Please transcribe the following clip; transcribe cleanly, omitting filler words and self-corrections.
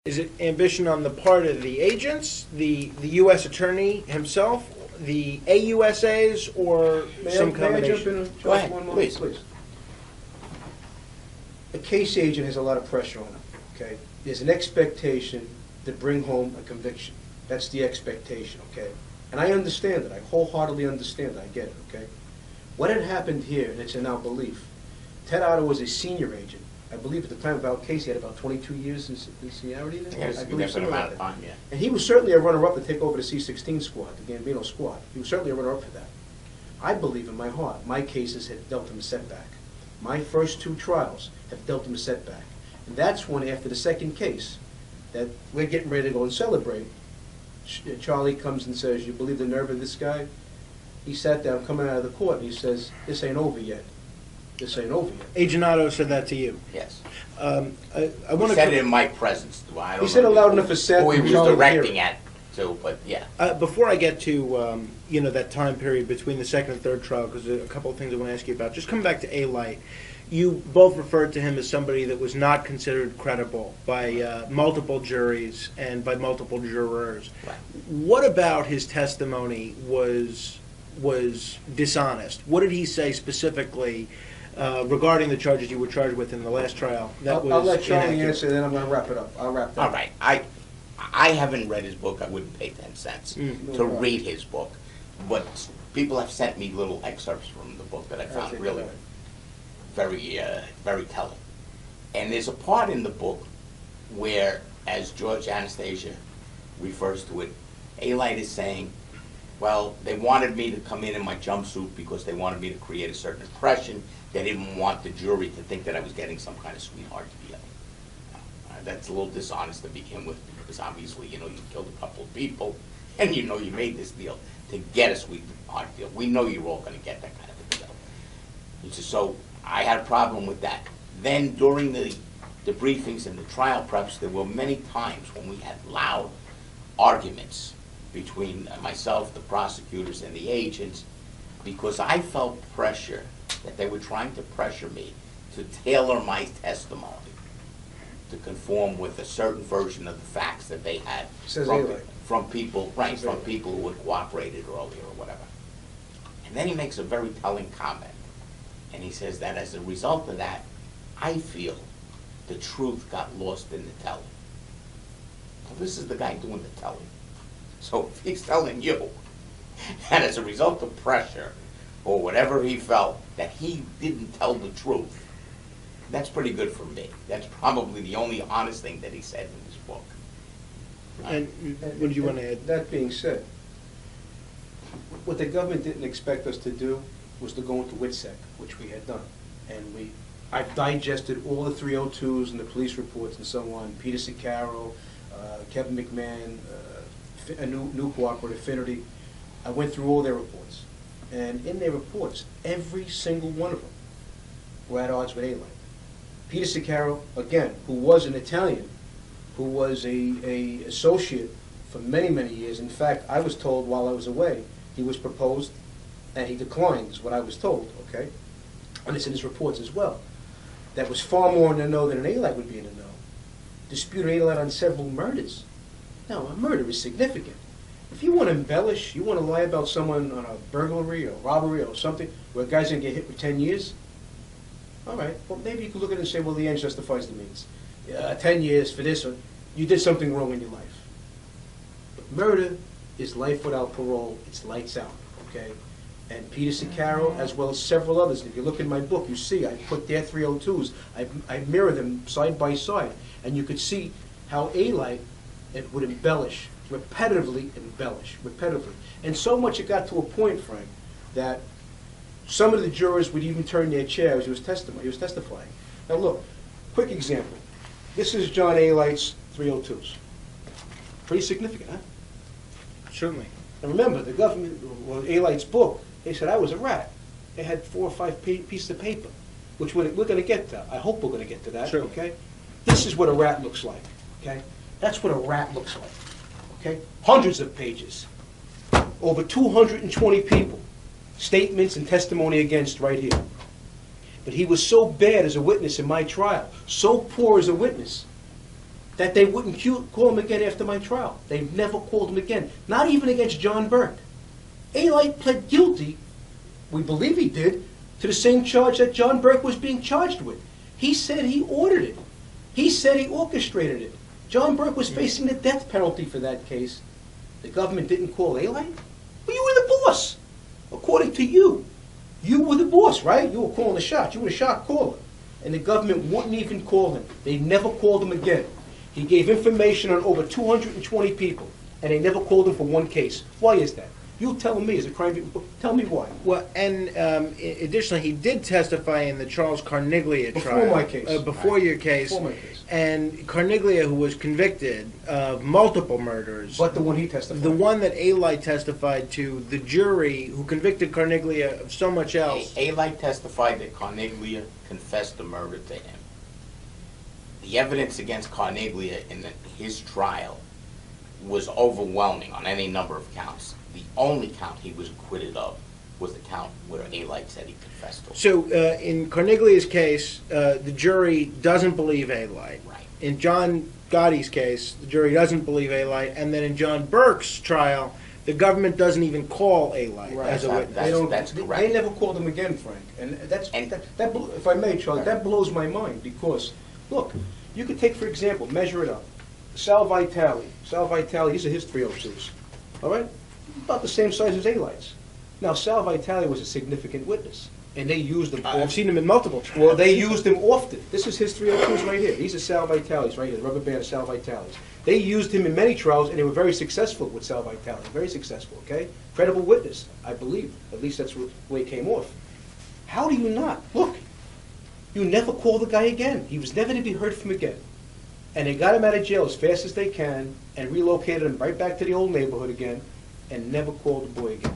Is it ambition on the part of the agents, the U.S. attorney himself, the AUSAs, or some combination? May I jump in, Go ahead, one moment, please? A case agent has a lot of pressure on him, okay? There's an expectation to bring home a conviction. That's the expectation, okay? And I understand it. I wholeheartedly understand it. I get it, okay? What had happened here, and it's in our belief, Ted Otto was a senior agent. I believe at the time of our case, he had about 22 years in seniority there. Yes, that's an amount of time, yeah. And he was certainly a runner-up to take over the C-16 squad, the Gambino squad. He was certainly a runner-up for that. I believe in my heart, my cases have dealt him a setback. My first two trials have dealt him a setback. And that's when, after the second case, that we're getting ready to go and celebrate, Charlie comes and says, "You believe the nerve of this guy?" He sat down, coming out of the court, and he says, "This ain't over yet. This ain't over yet." Agent Otto said that to you. Yes. I He want said it to. in my presence. I don't He said know it loud enough for Seth who he and was Charlie to hear directing it. at, too, but yeah. Before I get to that time period between the second and third trial, because a couple of things I want to ask you about. Just come back to A-Light. You both referred to him as somebody that was not considered credible by multiple juries and by multiple jurors. Right. What about his testimony was dishonest? What did he say specifically regarding the charges you were charged with in the last trial? That I'll let Charlie inaccurate? answer, then I'm going to wrap it up. I'll wrap that All up. right. I haven't read his book. I wouldn't pay 10 cents to read his book. But people have sent me little excerpts from the book that I found take really that. very telling. And there's a part in the book where, as George Anastasia refers to it, A-Light is saying, well, they wanted me to come in my jumpsuit because they wanted me to create a certain impression. They didn't want the jury to think that I was getting some kind of sweetheart deal. That's a little dishonest to begin with, because obviously, you killed a couple of people, and you made this deal to get a sweetheart deal. We know you're all going to get that kind of a deal. He says, so I had a problem with that. Then during the briefings and the trial preps, there were many times when we had loud arguments between myself, the prosecutors, and the agents, because I felt pressure that they were trying to pressure me to tailor my testimony to conform with a certain version of the facts that they had Says from, A-Light. from people, right, Says from A-Light. people who had cooperated earlier or whatever. And then he makes a very telling comment, and he says that as a result of that, I feel the truth got lost in the telling. Well, this is the guy doing the telling. So if he's telling you that as a result of pressure or whatever he felt that he didn't tell the truth, that's pretty good for me. That's probably the only honest thing that he said in his book. And what do you want to add? That being said, what the government didn't expect us to do was to go into WITSEC, which we had done. And I've digested all the 302s and the police reports and so on, Peter Sicaro, Kevin McMahon, a new cooperative, Affinity. I went through all their reports. And in their reports, every single one of them were at odds with A-Light. Peter Sicaro, again, who was an Italian, who was a associate for many, many years. In fact, I was told while I was away, he was proposed and he declined, is what I was told, okay? And it's in his reports as well. That was far more in the know than an A-Light would be in the know. Disputed A-Light on several murders. Now, a murder is significant. If you want to embellish, you want to lie about someone on a burglary or robbery or something where a guy's going to get hit with 10 years, all right, well, maybe you could look at it and say, well, the end justifies the means. 10 years for this, or you did something wrong in your life. But murder is life without parole. It's lights out, okay? And Peter Sicaro, as well as several others, if you look in my book, you see I put their 302s. I mirror them side by side. And you could see how A-Light would embellish, repetitively. And so much it got to a point, Frank, that some of the jurors would even turn their chair as he was testifying. Now look, quick example. This is John A-Light's 302s. Pretty significant, huh? Certainly. And remember, the government, well, A-Light's book, they said I was a rat. They had 4 or 5 pieces of paper, which we're going to get to. I hope we're going to get to that, Sure. okay? This is what a rat looks like, okay? That's what a rat looks like, okay? Hundreds of pages. Over 220 people. Statements and testimony against right here. But he was so bad as a witness in my trial, so poor as a witness, that they wouldn't call him again after my trial. They never called him again, not even against John Burke. A-Light pled guilty, we believe he did, to the same charge that John Burke was being charged with. He said he ordered it. He said he orchestrated it. John Burke was facing the death penalty for that case. The government didn't call A-Light? Well, you were the boss, according to you. You were the boss, right? You were calling the shots. You were the shot caller. And the government wouldn't even call him. They never called him again. He gave information on over 220 people, and they never called him for one case. Why is that? You tell me, as a crime, tell me why. Well, and additionally, he did testify in the Charles Carniglia trial. Before my case. Before your case. Before my case. And Carniglia, who was convicted of multiple murders. But the one he testified. The one that A-Light testified to, the jury who convicted Carniglia of so much else. A-Light testified that Carniglia confessed the murder to him. The evidence against Carniglia in his trial was overwhelming on any number of counts. The only count he was acquitted of was the count where A-Light said he confessed to him. So in Carniglia's case, the jury doesn't believe A-Light. Right. In John Gotti's case, the jury doesn't believe A-Light. And then in John Burke's trial, the government doesn't even call A-Light Right. as a witness. That's correct. They never called him again, Frank. And if I may, Charlie, that blows my mind because, look, you could take, for example, measure it up. Sal Vitale, these are his 302s, all right? About the same size as A-Light's. Now, Sal Vitale was a significant witness, and they used him often. I've seen him in multiple trials. Well, they used him often. This is his 302s right here. These are Sal Vitale's right here, the rubber band of Sal Vitale's. They used him in many trials, and they were very successful with Sal Vitale. Very successful, okay? Credible witness, I believe. At least that's the way it came off. How do you not? Look, you never call the guy again. He was never to be heard from again. And they got him out of jail as fast as they can and relocated him right back to the old neighborhood again and never called the boy again.